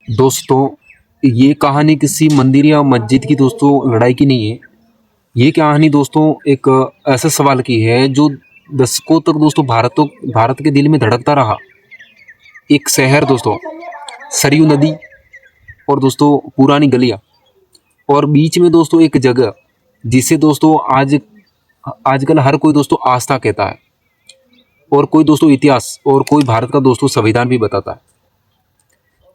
दोस्तों, ये कहानी किसी मंदिर या मस्जिद की दोस्तों लड़ाई की नहीं है। ये कहानी दोस्तों एक ऐसे सवाल की है जो दशकों तक दोस्तों भारत के दिल में धड़कता रहा। एक शहर दोस्तों, सरयू नदी और दोस्तों पुरानी गलियां और बीच में दोस्तों एक जगह जिसे दोस्तों आज आजकल हर कोई दोस्तों आस्था कहता है और कोई दोस्तों इतिहास और कोई भारत का दोस्तों संविधान भी बताता है।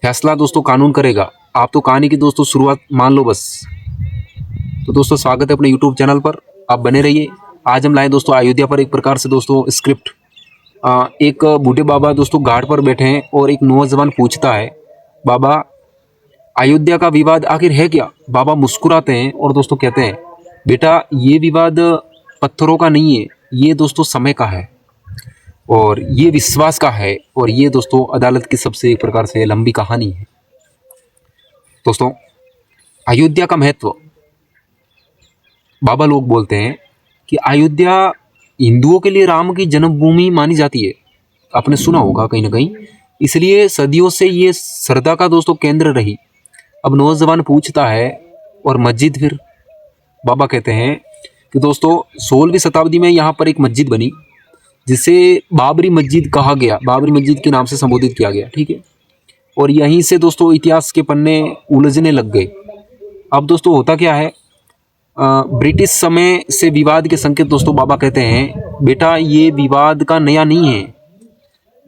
फैसला दोस्तों कानून करेगा। आप तो कहानी की दोस्तों शुरुआत मान लो बस। तो दोस्तों स्वागत है अपने यूट्यूब चैनल पर, आप बने रहिए। आज हम लाए दोस्तों अयोध्या पर एक प्रकार से दोस्तों स्क्रिप्ट। एक बूढ़े बाबा दोस्तों घाट पर बैठे हैं और एक नौजवान पूछता है, बाबा अयोध्या का विवाद आखिर है क्या? बाबा मुस्कुराते हैं और दोस्तों कहते हैं, बेटा ये विवाद पत्थरों का नहीं है, ये दोस्तों समय का है और ये विश्वास का है और ये दोस्तों अदालत की सबसे एक प्रकार से लंबी कहानी है। दोस्तों अयोध्या का महत्व, बाबा लोग बोलते हैं कि अयोध्या हिंदुओं के लिए राम की जन्मभूमि मानी जाती है। आपने सुना होगा कहीं ना कहीं, इसलिए सदियों से ये श्रद्धा का दोस्तों केंद्र रही। अब नौजवान पूछता है, और मस्जिद फिर? बाबा कहते हैं कि दोस्तों 16वीं शताब्दी में यहाँ पर एक मस्जिद बनी जिसे बाबरी मस्जिद कहा गया, बाबरी मस्जिद के नाम से संबोधित किया गया, ठीक है। और यहीं से दोस्तों इतिहास के पन्ने उलझने लग गए। अब दोस्तों होता क्या है, ब्रिटिश समय से विवाद के संकेत दोस्तों बाबा कहते हैं, बेटा ये विवाद का नया नहीं है।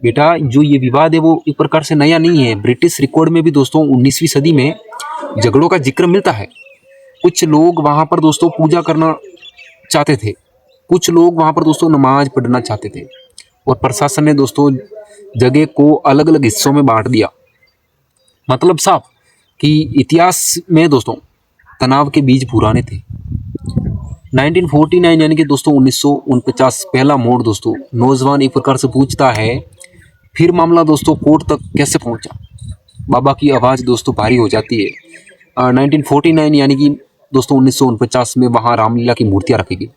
बेटा जो ये विवाद है वो एक प्रकार से नया नहीं है। ब्रिटिश रिकॉर्ड में भी दोस्तों 19वीं सदी में झगड़ों का जिक्र मिलता है। कुछ लोग वहां पर दोस्तों पूजा करना चाहते थे, कुछ लोग वहां पर दोस्तों नमाज पढ़ना चाहते थे और प्रशासन ने दोस्तों जगह को अलग अलग हिस्सों में बांट दिया। मतलब साफ कि इतिहास में दोस्तों तनाव के बीज पुराने थे। 1949 यानी कि दोस्तों 1949 पहला मोड़ दोस्तों। नौजवान एक प्रकार से पूछता है, फिर मामला दोस्तों कोर्ट तक कैसे पहुंचा? बाबा की आवाज़ दोस्तों भारी हो जाती है। 1949 यानी कि दोस्तों 1949 में वहाँ रामलीला की मूर्तियाँ रखी गई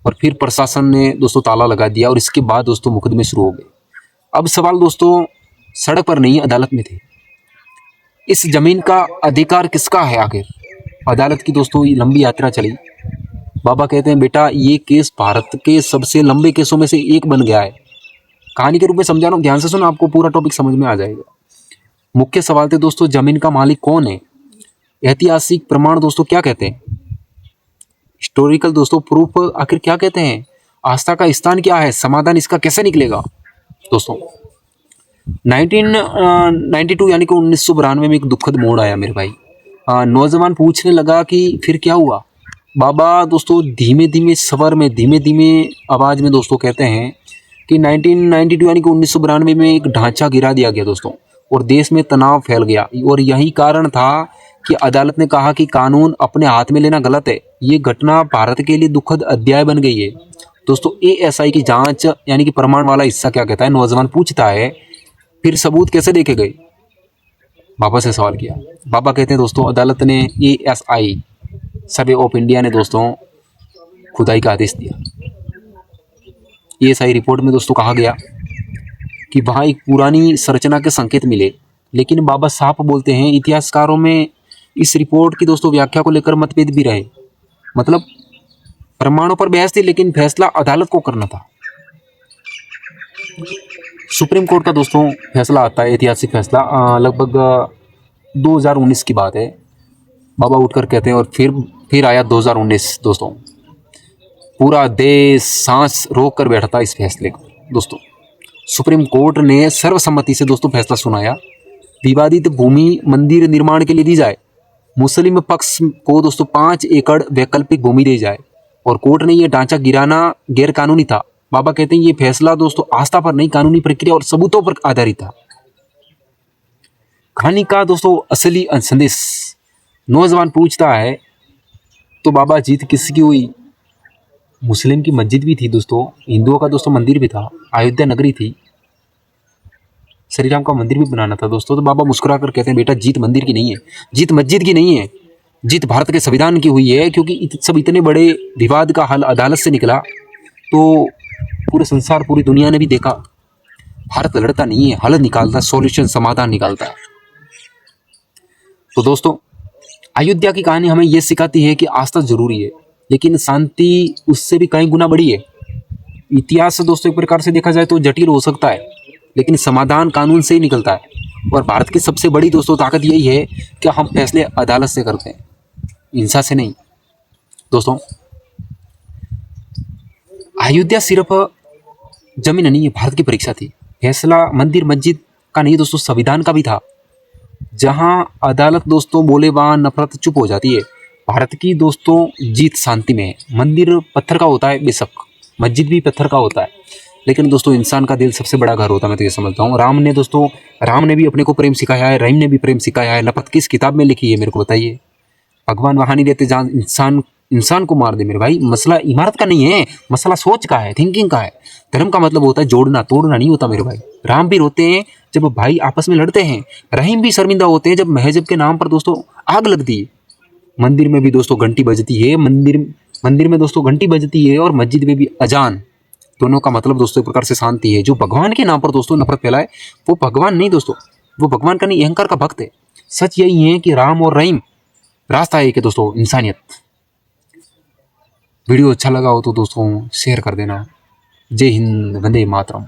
और फिर प्रशासन ने दोस्तों ताला लगा दिया और इसके बाद दोस्तों मुकदमे शुरू हो गए। अब सवाल दोस्तों सड़क पर नहीं, अदालत में थे। इस जमीन का अधिकार किसका है आखिर? अदालत की दोस्तों ये लंबी यात्रा चली। बाबा कहते हैं, बेटा ये केस भारत के सबसे लंबे केसों में से एक बन गया है। कहानी के रूप में समझा रहा हूँ, ध्यान से सुनो, आपको पूरा टॉपिक समझ में आ जाएगा। मुख्य सवाल थे दोस्तों, जमीन का मालिक कौन है? ऐतिहासिक प्रमाण दोस्तों क्या कहते हैं? हिस्टोरिकल दोस्तों प्रूफ आखिर क्या कहते हैं? आस्था का स्थान क्या है? समाधान इसका कैसे निकलेगा? दोस्तों 1992 यानी कि 1992 में एक दुखद मोड़ आया मेरे भाई। नौजवान पूछने लगा कि फिर क्या हुआ? बाबा दोस्तों धीमे धीमे स्वर में, धीमे धीमे आवाज़ में दोस्तों कहते हैं कि 1992 यानी कि 1992 में एक ढांचा गिरा दिया गया दोस्तों और देश में तनाव फैल गया। और यही कारण था कि अदालत ने कहा कि कानून अपने हाथ में लेना गलत है। ये घटना भारत के लिए दुखद अध्याय बन गई है। दोस्तों एएसआई की जांच यानी कि प्रमाण वाला हिस्सा क्या कहता है? नौजवान पूछता है, फिर सबूत कैसे देखे गए? बाबा से सवाल किया। बाबा कहते हैं दोस्तों अदालत ने, एएसआई सर्वे ऑफ इंडिया ने दोस्तों खुदाई का आदेश दिया। एएसआई रिपोर्ट में दोस्तों कहा गया कि वहाँ एक पुरानी संरचना के संकेत मिले, लेकिन बाबा साफ बोलते हैं इतिहासकारों में इस रिपोर्ट की दोस्तों व्याख्या को लेकर मतभेद भी रहे। मतलब प्रमाणों पर बहस थी लेकिन फैसला अदालत को करना था। सुप्रीम कोर्ट का दोस्तों फैसला आता है, ऐतिहासिक फैसला, लगभग 2019 की बात है। बाबा उठकर कहते हैं, और फिर आया 2019 दोस्तों। पूरा देश सांस रोक कर बैठा था इस फैसले को दोस्तों। सुप्रीम कोर्ट ने सर्वसम्मति से दोस्तों फैसला सुनाया, विवादित भूमि मंदिर निर्माण के लिए दी जाए। मुस्लिम पक्ष को दोस्तों 5 एकड़ वैकल्पिक भूमि दी जाए और कोर्ट ने यह ढांचा गिराना गैर कानूनी था। बाबा कहते हैं ये फैसला दोस्तों आस्था पर नहीं, कानूनी प्रक्रिया और सबूतों पर आधारित था। कहानी का दोस्तों असली संदेश, नौजवान पूछता है, तो बाबा जीत किसकी हुई? मुस्लिम की मस्जिद भी थी दोस्तों, हिंदुओं का दोस्तों मंदिर भी था, अयोध्या नगरी थी, श्री राम का मंदिर भी बनाना था दोस्तों। तो बाबा मुस्कुरा कर कहते हैं, बेटा जीत मंदिर की नहीं है, जीत मस्जिद की नहीं है, जीत भारत के संविधान की हुई है। क्योंकि सब इतने बड़े विवाद का हल अदालत से निकला तो पूरे संसार, पूरी दुनिया ने भी देखा, भारत लड़ता नहीं है, हल निकालता, सॉल्यूशन समाधान निकालता है। तो दोस्तों अयोध्या की कहानी हमें ये सिखाती है कि आस्था जरूरी है, लेकिन शांति उससे भी कई गुना बड़ी है। इतिहास दोस्तों एक प्रकार से देखा जाए तो जटिल हो सकता है, लेकिन समाधान कानून से ही निकलता है। और भारत की सबसे बड़ी दोस्तों ताकत यही है कि हम फैसले अदालत से करते हैं, हिंसा से नहीं। दोस्तों अयोध्या सिर्फ जमीन नहीं है, भारत की परीक्षा थी। फैसला मंदिर मस्जिद का नहीं दोस्तों, संविधान का भी था। जहां अदालत दोस्तों बोले वहां नफरत चुप हो जाती है। भारत की दोस्तों जीत शांति में है। मंदिर पत्थर का होता है बेशक, मस्जिद भी पत्थर का होता है, लेकिन दोस्तों इंसान का दिल सबसे बड़ा घर होता है। मैं तो ये समझता हूँ। राम ने भी अपने को प्रेम सिखाया है, रहीम ने भी प्रेम सिखाया है। नफरत किस किताब में लिखी है मेरे को बताइए। भगवान वहां नहीं रहते जहाँ इंसान को मार दे मेरे भाई। मसला इमारत का नहीं है, मसला सोच का है, थिंकिंग का है। धर्म का मतलब होता है जोड़ना, तोड़ना नहीं होता मेरे भाई। राम भी रोते हैं जब भाई आपस में लड़ते हैं। रहीम भी शर्मिंदा होते हैं जब महजब के नाम पर दोस्तों आग लगती है। मंदिर में भी दोस्तों घंटी बजती है, मंदिर में दोस्तों घंटी बजती है, और मस्जिद में भी अजान। दोनों का मतलब दोस्तों एक प्रकार से शांति है। जो भगवान के नाम पर दोस्तों नफरत फैलाए वो भगवान नहीं दोस्तों, वो भगवान का नहीं, अहंकार का भक्त है। सच यही है कि राम और रहीम रास्ता है कि दोस्तों इंसानियत। वीडियो अच्छा लगा हो तो दोस्तों शेयर कर देना। जय हिंद, वंदे मातरम।